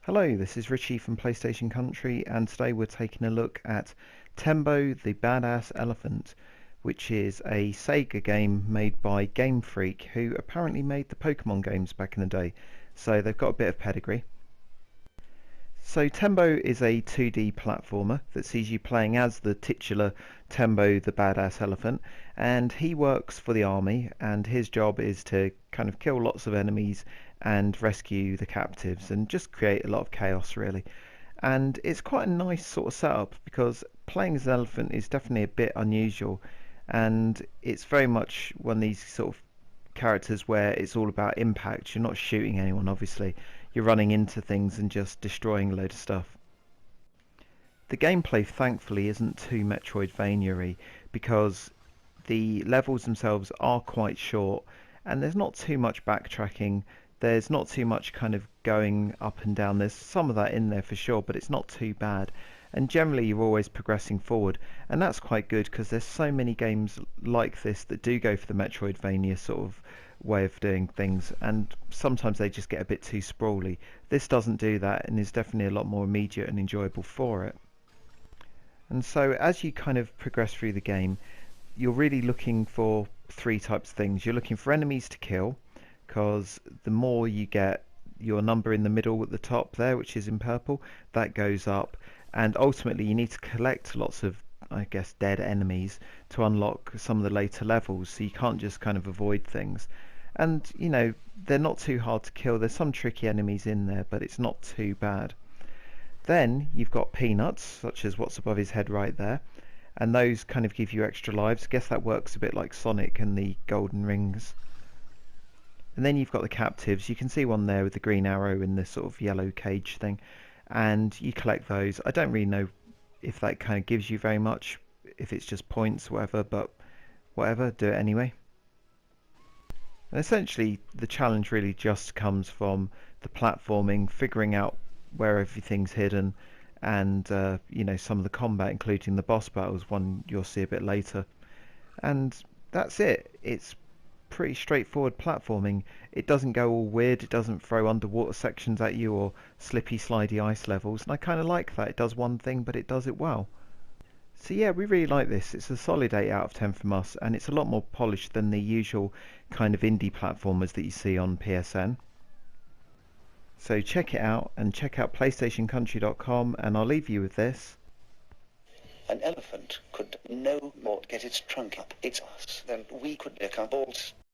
Hello, this is Richie from PlayStation Country, and today we're taking a look at Tembo the Badass Elephant, which is a Sega game made by Game Freak, who apparently made the Pokemon games back in the day, so they've got a bit of pedigree. So Tembo is a 2D platformer that sees you playing as the titular Tembo the Badass Elephant, and he works for the army, and his job is to kind of kill lots of enemies and rescue the captives and just create a lot of chaos really. And it's quite a nice sort of setup because playing as an elephant is definitely a bit unusual, and it's very much one of these sort of characters where it's all about impact. You're not shooting anyone, obviously. You're running into things and just destroying a load of stuff. The gameplay, thankfully, isn't too Metroidvania-y because the levels themselves are quite short and there's not too much backtracking. There's not too much kind of going up and down. There's some of that in there for sure, but it's not too bad. And generally you're always progressing forward, and that's quite good because there's so many games like this that do go for the Metroidvania sort of way of doing things, and sometimes they just get a bit too sprawly. This doesn't do that and is definitely a lot more immediate and enjoyable for it. And so as you kind of progress through the game, you're really looking for three types of things. You're looking for enemies to kill, because the more you get, your number in the middle at the top there, which is in purple, that goes up, and ultimately you need to collect lots of, I guess, dead enemies to unlock some of the later levels, so you can't just kind of avoid things. And you know, they're not too hard to kill. There's some tricky enemies in there, but it's not too bad. Then you've got peanuts, such as what's above his head right there, and those kind of give you extra lives. I guess that works a bit like Sonic and the golden rings. And then you've got the captives. You can see one there with the green arrow in this sort of yellow cage thing, and you collect those. I don't really know if that kind of gives you very much, if it's just points or whatever, but whatever, do it anyway. And essentially the challenge really just comes from the platforming, figuring out where everything's hidden, and you know, some of the combat, including the boss battles, one you'll see a bit later. And that's it. It's pretty straightforward platforming. It doesn't go all weird. It doesn't throw underwater sections at you or slippy slidey ice levels, and I kind of like that. It does one thing but it does it well. So yeah, we really like this. It's a solid 8 out of 10 from us, and it's a lot more polished than the usual kind of indie platformers that you see on PSN. So check it out, and check out PlayStationCountry.com, and I'll leave you with this. An elephant could no more get its trunk up its ass than we could lick our balls.